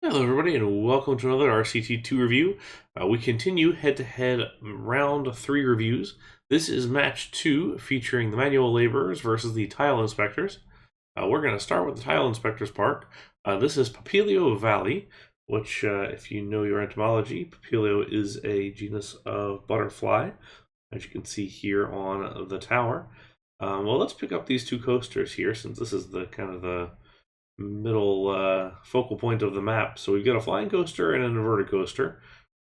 Hello, everybody, and welcome to another RCT2 review. We continue head-to-head round 3 reviews. This is match 2, featuring the manual laborers versus the tile inspectors. We're going to start with the tile inspectors park. This is Papillion Valley, which, if you know your entomology, Papilio is a genus of butterfly, as you can see here on the tower. Well, let's pick up these two coasters here, since this is the kind of the middle focal point of the map. So we've got a flying coaster and an inverted coaster.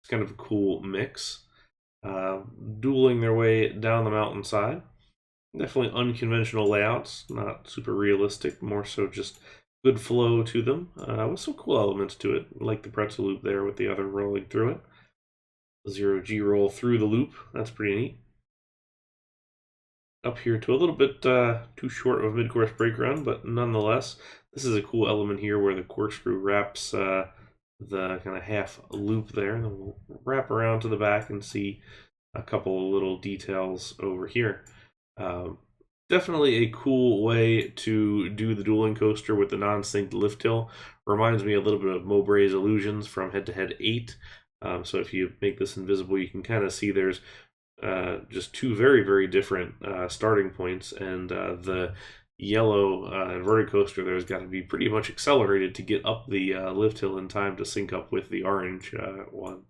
It's kind of a cool mix. Dueling their way down the mountainside. Definitely unconventional layouts, not super realistic, more so just good flow to them, with some cool elements to it, like the pretzel loop there with the other rolling through it. 0G roll through the loop, that's pretty neat. Up here to a little bit too short of a mid-course brake run, but nonetheless, this is a cool element here where the corkscrew wraps the kind of half loop there, and then we'll wrap around to the back and see a couple of little details over here. Definitely a cool way to do the dueling coaster with the non-synced lift hill. Reminds me a little bit of Mowbray's Illusions from Head-to-Head 8. So if you make this invisible, you can kind of see there's just two very, very different starting points, and the yellow inverted coaster there has got to be pretty much accelerated to get up the lift hill in time to sync up with the orange one.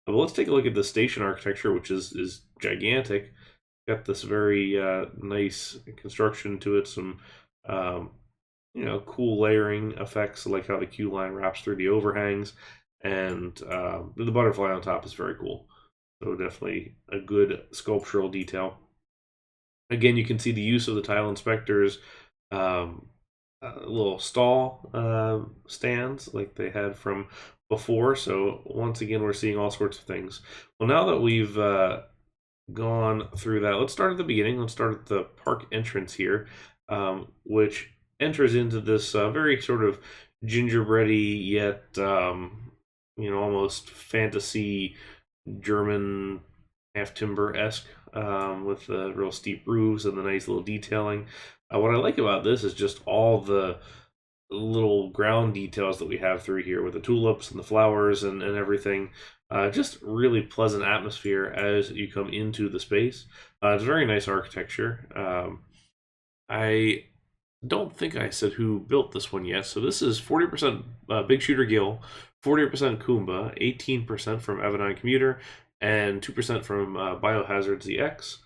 But let's take a look at the station architecture, which is gigantic. Got this very nice construction to it, some cool layering effects, like how the queue line wraps through the overhangs, and the butterfly on top is very cool. So definitely a good sculptural detail. Again, you can see the use of the tile inspectors little stall stands like they had from before. So once again, we're seeing all sorts of things. Well, now that we've gone through that, let's start at the beginning. Let's start at the park entrance here, which enters into this very sort of gingerbready yet almost fantasy German half timber esque, with the real steep roofs and the nice little detailing. What I like about this is just all the little ground details that we have through here with the tulips and the flowers and everything. Just really pleasant atmosphere as you come into the space. It's very nice architecture. I don't think I said who built this one yet. So this is 40% Big Shooter Gill, 40% Kumba, 18% from Evadine Commuter, and 2% from Biohazard ZX.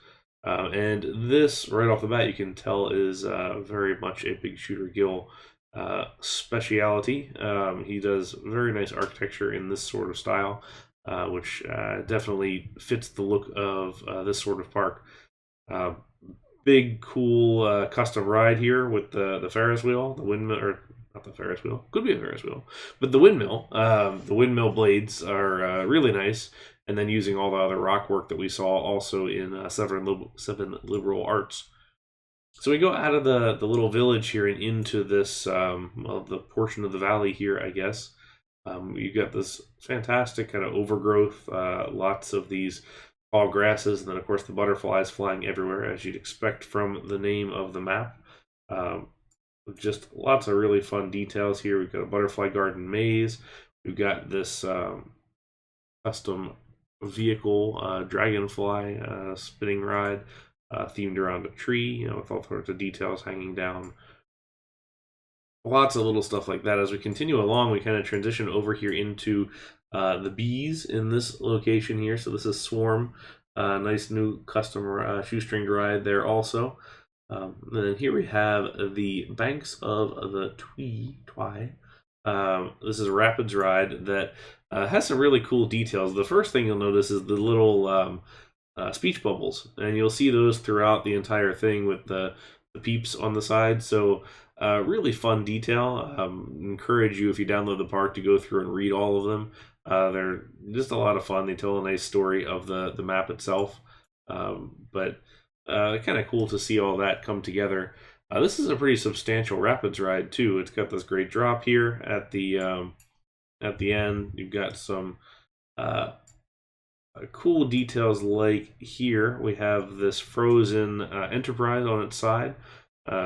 And this, right off the bat, you can tell is very much a Big Shooter Gill speciality. He does very nice architecture in this sort of style, which definitely fits the look of this sort of park. Big cool custom ride here with the Ferris wheel, the windmill, or not the Ferris wheel, could be a Ferris wheel, but the windmill. The windmill blades are really nice, and then using all the other rock work that we saw also in Seven Liberal Arts. So we go out of the little village here and into this the portion of the valley here, I guess. You've got this fantastic kind of overgrowth, lots of these tall grasses, and then of course the butterflies flying everywhere, as you'd expect from the name of the map. Just lots of really fun details here. We've got a butterfly garden maze. We've got this custom vehicle, dragonfly spinning ride, themed around a tree, with all sorts of details hanging down. Lots of little stuff like that. As we continue along, we kind of transition over here into the bees in this location here. So this is Swarm, nice new custom shoestring ride there also. And then here we have the banks of the Twy. This is a rapids ride that has some really cool details. The first thing you'll notice is the little speech bubbles, and you'll see those throughout the entire thing with the peeps on the side. So really fun detail. Encourage you, if you download the park, to go through and read all of them. They're just a lot of fun. They tell a nice story of the map itself. But kind of cool to see all that come together. This is a pretty substantial rapids ride too. It's got this great drop here at the end. You've got some cool details, like here we have this frozen Enterprise on its side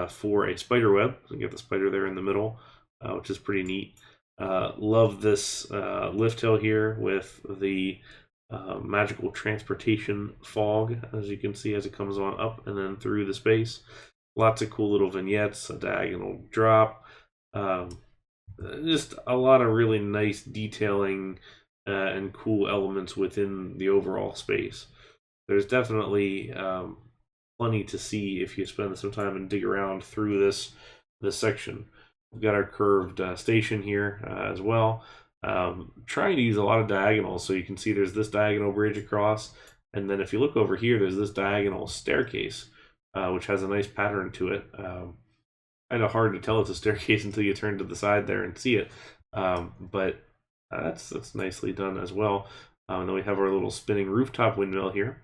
for a spider web. So you get the spider there in the middle, which is pretty neat. Love this lift hill here with the magical transportation fog, as you can see as it comes on up and then through the space. Lots of cool little vignettes, a diagonal drop, um, just a lot of really nice detailing and cool elements within the overall space. There's definitely plenty to see if you spend some time and dig around through this section. We've got our curved station here as well. Trying to use a lot of diagonals, so you can see there's this diagonal bridge across, and then if you look over here, there's this diagonal staircase, which has a nice pattern to it. Kind of hard to tell it's a staircase until you turn to the side there and see it, but that's nicely done as well. And then we have our little spinning rooftop windmill here,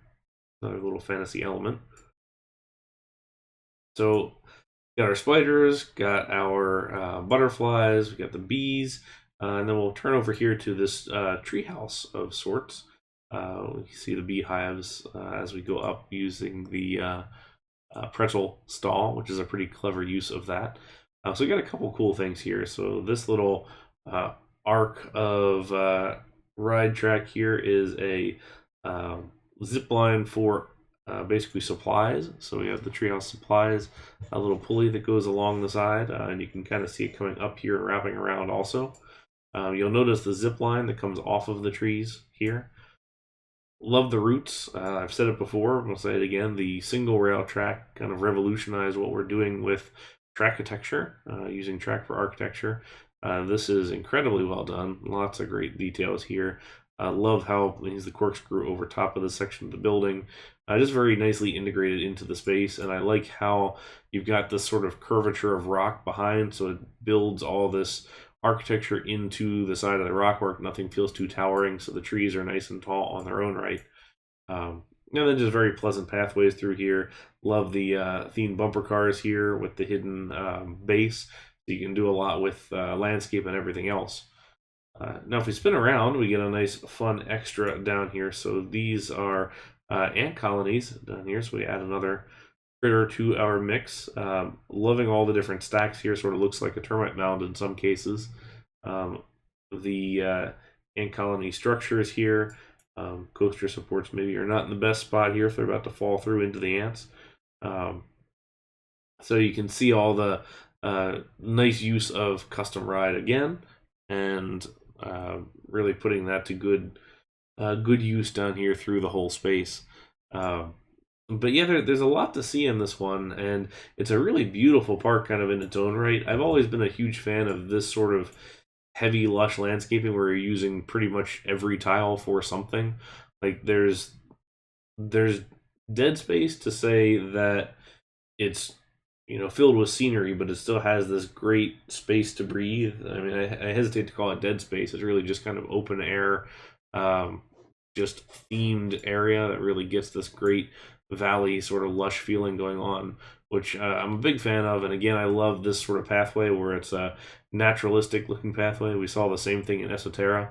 another little fantasy element. So got our spiders, got our butterflies, we got the bees, and then we'll turn over here to this treehouse of sorts. We see the beehives as we go up using the pretzel stall, which is a pretty clever use of that. So we got a couple cool things here. So this little arc of ride track here is a zip line for basically supplies. So we have the treehouse supplies, a little pulley that goes along the side, and you can kind of see it coming up here and wrapping around also. You'll notice the zip line that comes off of the trees here. Love the roots. I've said it before, I'll say it again. The single rail track kind of revolutionized what we're doing with trackitecture, using track for architecture. This is incredibly well done. Lots of great details here. Love how he's the corkscrew over top of the section of the building. Just very nicely integrated into the space, and I like how you've got this sort of curvature of rock behind, so it builds all this architecture into the side of the rockwork. Nothing feels too towering, so the trees are nice and tall on their own right. And then just very pleasant pathways through here. Love the themed bumper cars here with the hidden base. So you can do a lot with landscape and everything else. Now, if we spin around, we get a nice fun extra down here. So these are ant colonies down here. So we add another critter to our mix. Loving all the different stacks here. Sort of looks like a termite mound in some cases. The ant colony structures here. Coaster supports maybe are not in the best spot here if they're about to fall through into the ants. So you can see all the nice use of custom ride again, and really putting that to good use down here through the whole space. But yeah, there's a lot to see in this one, and it's a really beautiful park kind of in its own right. I've always been a huge fan of this sort of heavy, lush landscaping where you're using pretty much every tile for something. Like there's dead space to say that it's filled with scenery, but it still has this great space to breathe. I mean, I hesitate to call it dead space. It's really just kind of open air, just themed area that really gets this great valley sort of lush feeling going on, which I'm a big fan of. And again, I love this sort of pathway where it's a naturalistic looking pathway. We saw the same thing in Esoterra,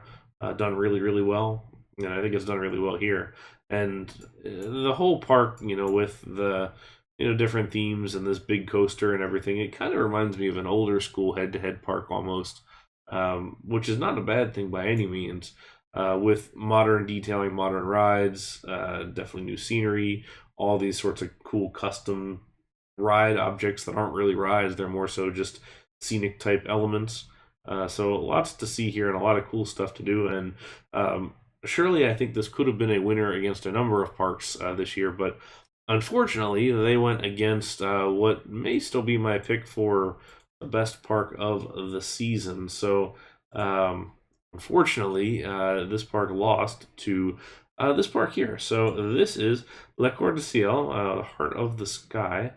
done really, really well. And I think it's done really well here. And the whole park, with the different themes and this big coaster and everything, it kind of reminds me of an older school head-to-head park almost, which is not a bad thing by any means. With modern detailing, modern rides, definitely new scenery, all these sorts of cool custom ride objects that aren't really rides, they're more so just scenic type elements. So lots to see here and a lot of cool stuff to do. And surely I think this could have been a winner against a number of parks this year, but unfortunately they went against what may still be my pick for the best park of the season. So unfortunately, this park lost to this park here. So this is Le Cordesille, the Heart of the Sky,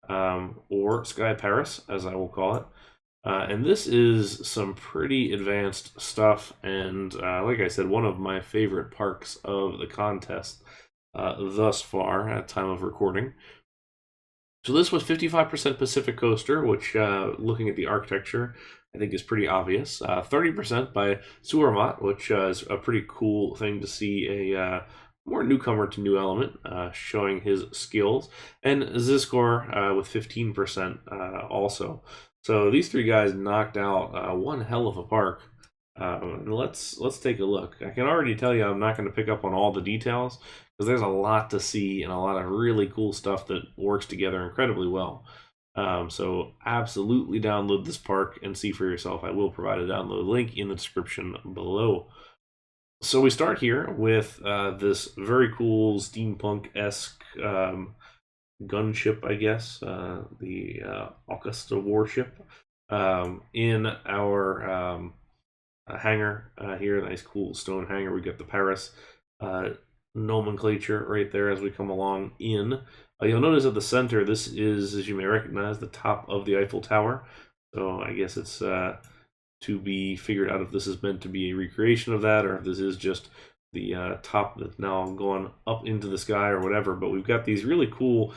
or Sky Paris, as I will call it. And this is some pretty advanced stuff, and like I said, one of my favorite parks of the contest thus far at time of recording. So this was 55% Pacific Coaster, which, looking at the architecture, I think is pretty obvious. 30% by Suarmat, which is a pretty cool thing to see a more newcomer to New Element showing his skills. And Zizkor with 15% also. So these three guys knocked out one hell of a park. Let's take a look. I can already tell you I'm not going to pick up on all the details because there's a lot to see and a lot of really cool stuff that works together incredibly well. So absolutely download this park and see for yourself. I will provide a download link in the description below. So we start here with this very cool steampunk-esque gunship, I guess, the Augusta warship, in our hangar here. Nice, cool stone hangar. We got the Paris nomenclature right there as we come along in. You'll notice at the center, this is, as you may recognize, the top of the Eiffel Tower. So I guess it's to be figured out if this is meant to be a recreation of that or if this is just the top that's now gone up into the sky or whatever. But we've got these really cool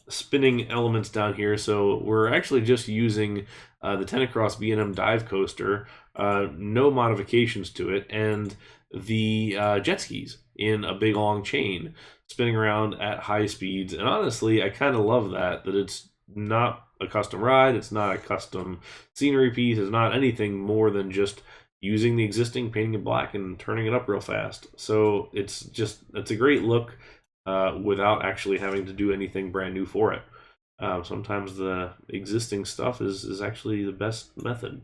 spinning elements down here. So we're actually just using the Tenacross B&M dive coaster, no modifications to it, and the jet skis in a big long chain spinning around at high speeds. And honestly, I kind of love that it's not a custom ride, it's not a custom scenery piece, it's not anything more than just using the existing, painting it black and turning it up real fast. So it's a great look without actually having to do anything brand new for it. Sometimes the existing stuff is actually the best method.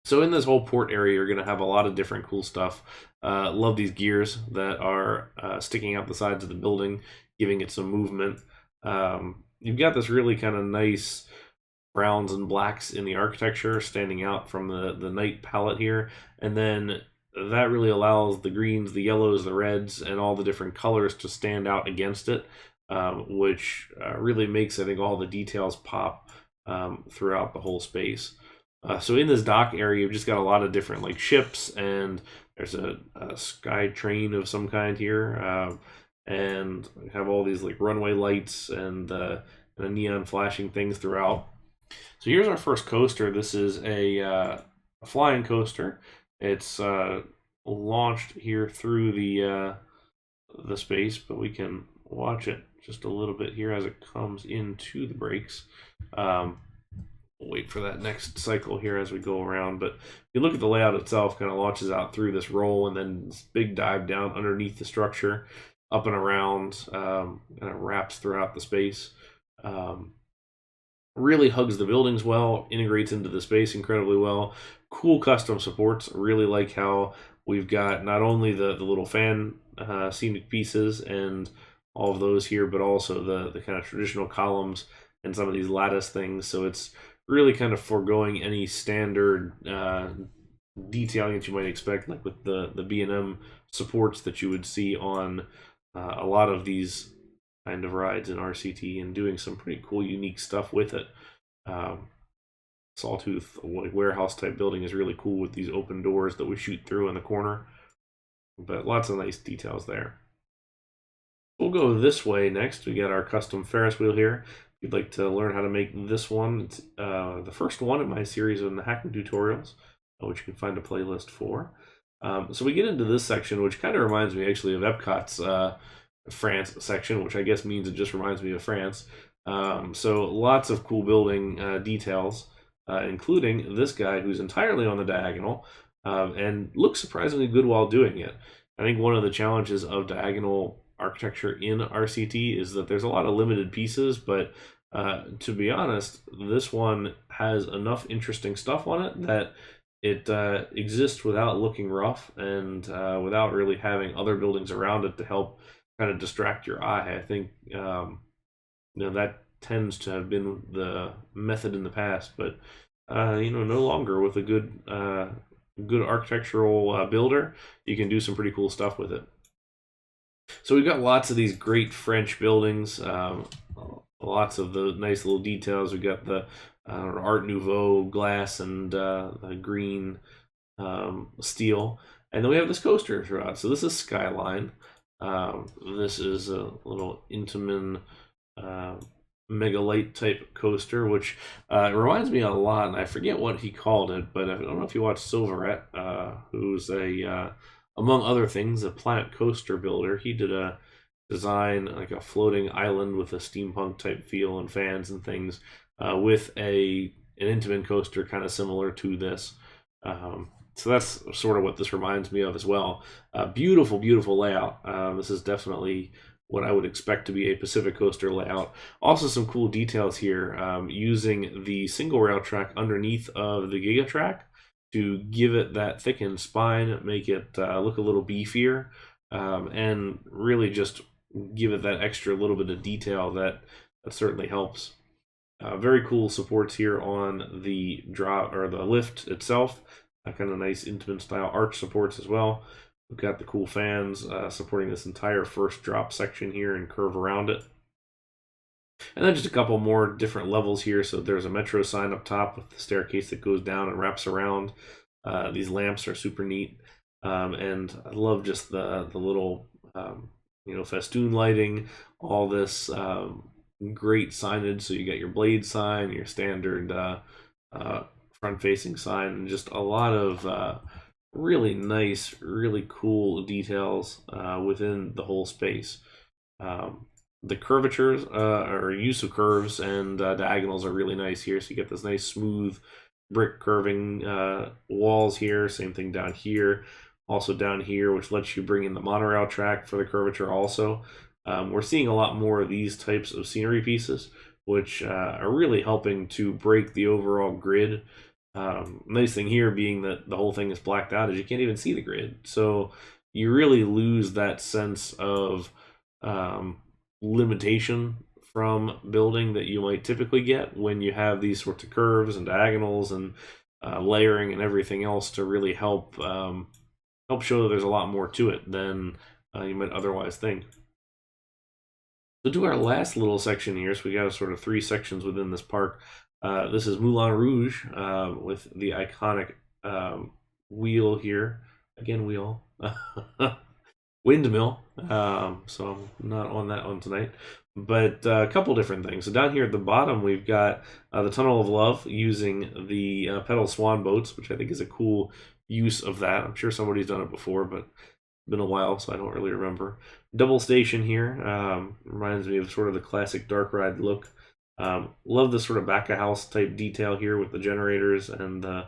So in this whole port area, you're going to have a lot of different cool stuff. Love these gears that are sticking out the sides of the building, giving it some movement. You've got this really kind of nice browns and blacks in the architecture standing out from the night palette here. And then that really allows the greens, the yellows, the reds, and all the different colors to stand out against it, which really makes, I think, all the details pop throughout the whole space. So in this dock area, you've just got a lot of different like ships, and there's a sky train of some kind here, and we have all these like runway lights and neon flashing things throughout. So here's our first coaster. This is a flying coaster. It's launched here through the space, but we can watch it just a little bit here as it comes into the brakes. We'll wait for that next cycle here as we go around. But if you look at the layout itself, kind of launches out through this roll and then this big dive down underneath the structure, up and around, kind of wraps throughout the space. Really hugs the buildings well, integrates into the space incredibly well. Cool custom supports. Really like how we've got not only the little fan scenic pieces and all of those here, but also the kind of traditional columns and some of these lattice things. So it's really kind of foregoing any standard detailing that you might expect, like with the B&M supports that you would see on a lot of these kind of rides in RCT, and doing some pretty cool, unique stuff with it. Sawtooth, like warehouse type building, is really cool with these open doors that we shoot through in the corner. But lots of nice details there. We'll go this way next. We got our custom Ferris wheel here. If you'd like to learn how to make this one, it's the first one in my series of the hacking tutorials, which you can find a playlist for. So we get into this section, which kind of reminds me actually of Epcot's France section, which I guess means it just reminds me of France. So lots of cool building details, including this guy who's entirely on the diagonal and looks surprisingly good while doing it. I think one of the challenges of diagonal architecture in RCT is that there's a lot of limited pieces, but to be honest, this one has enough interesting stuff on it that it exists without looking rough and without really having other buildings around it to help kind of distract your eye. I think that tends to have been the method in the past, but no longer. With a good architectural builder, you can do some pretty cool stuff with it. So we've got lots of these great French buildings, lots of the nice little details. We've got the Art Nouveau glass and green steel, and then we have this coaster throughout. So this is Skyline. This is a little Intamin Megalite type coaster, which reminds me a lot, and I forget what he called it, but I don't know if you watch Silverette, who's among other things, a planet coaster builder. He did a design like a floating island with a steampunk type feel and fans and things. with an Intamin coaster kind of similar to this. So that's sort of what this reminds me of as well. Beautiful, beautiful layout. This is definitely what I would expect to be a Pacific Coaster layout. Also some cool details here, using the single rail track underneath of the Giga track to give it that thickened spine, make it look a little beefier, and really just give it that extra little bit of detail that certainly helps. Very cool supports here on the drop or the lift itself. Kind of nice Intamin style arch supports as well. We've got the cool fans supporting this entire first drop section here and curve around it. And then just a couple more different levels here. So there's a Metro sign up top with the staircase that goes down and wraps around. These lamps are super neat. And I love just the little festoon lighting, all this great signage. So you got your blade sign, your standard front-facing sign, and just a lot of really nice, really cool details within the whole space. The curvatures or use of curves and diagonals are really nice here. So you get this nice smooth brick curving walls here. Same thing down here. Also down here, which lets you bring in the monorail track for the curvature also. We're seeing a lot more of these types of scenery pieces, which are really helping to break the overall grid. Nice thing here being that the whole thing is blacked out is you can't even see the grid. So you really lose that sense of limitation from building that you might typically get when you have these sorts of curves and diagonals and layering and everything else to really help show that there's a lot more to it than you might otherwise think. So to our last little section here, so we got sort of 3 sections within this park. This is Moulin Rouge with the iconic wheel here. Again, wheel. Windmill. So I'm not on that one tonight. But a couple different things. So down here at the bottom, we've got the Tunnel of Love using the pedal swan boats, which I think is a cool use of that. I'm sure somebody's done it before, but it's been a while, so I don't really remember. Double station here. Reminds me of sort of the classic dark ride look. Love this sort of back of house type detail here with the generators and the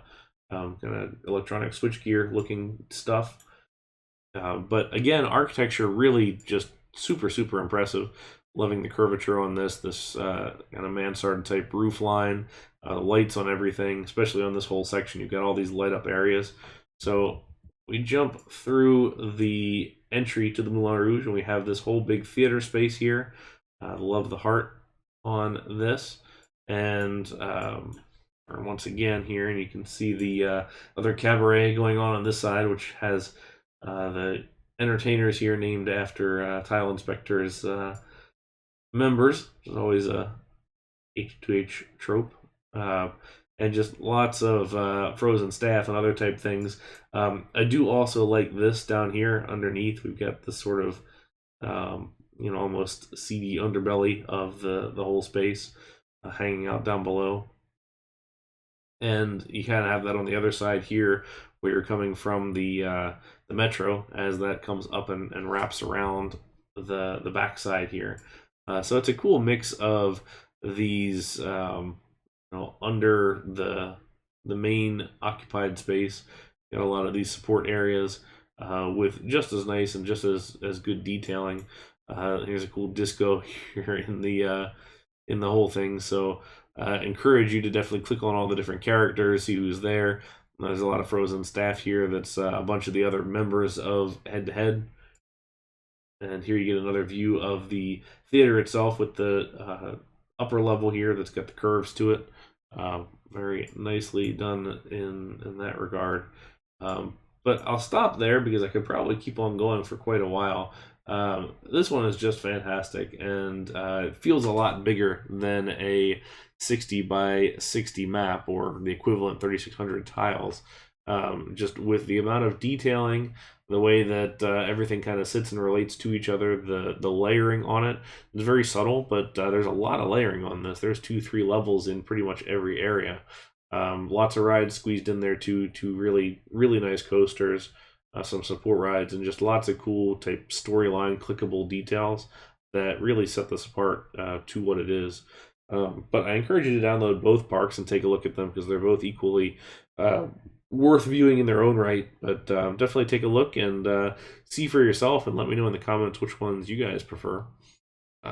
kind of electronic switchgear looking stuff. But again, architecture really just super, super impressive. Loving the curvature on this kind of mansard type roof line, lights on everything, especially on this whole section. You've got all these light up areas. So we jump through the entry to the Moulin Rouge and we have this whole big theater space here. Love the heart on this. And once again here, and you can see the other cabaret going on this side, which has the entertainers here named after Tile Inspector's members, which is always a H2H trope. And just lots of frozen staff and other type things. I do also like this down here underneath. We've got this sort of almost seedy underbelly of the whole space hanging out down below. And you kind of have that on the other side here, where you're coming from the metro as that comes up and wraps around the backside here. So it's a cool mix of these under the main occupied space. Got a lot of these support areas with just as nice and just as good detailing. Here's a cool disco here in the whole thing. So encourage you to definitely click on all the different characters, see who's there. There's a lot of frozen staff here. That's a bunch of the other members of Head to Head. And here you get another view of the theater itself with the upper level here that's got the curves to it. Very nicely done in that regard. But I'll stop there because I could probably keep on going for quite a while. This one is just fantastic, and it feels a lot bigger than a 60 by 60 map or the equivalent 3600 tiles. Just with the amount of detailing, the way that everything kind of sits and relates to each other, the layering on it is very subtle, but there's a lot of layering on this. There's 2-3 levels in pretty much every area. Lots of rides squeezed in there too, 2 really, really nice coasters, some support rides, and just lots of cool type storyline clickable details that really set this apart to what it is. But I encourage you to download both parks and take a look at them because they're both equally worth viewing in their own right. But definitely take a look and see for yourself, and let me know in the comments which ones you guys prefer.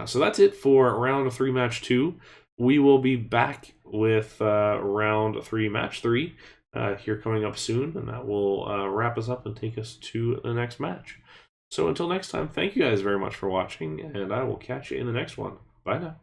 So that's it for round 3, match 2. We will be back with round 3, match 3 here coming up soon, and that will wrap us up and take us to the next match. So until next time, thank you guys very much for watching, and I will catch you in the next one. Bye now.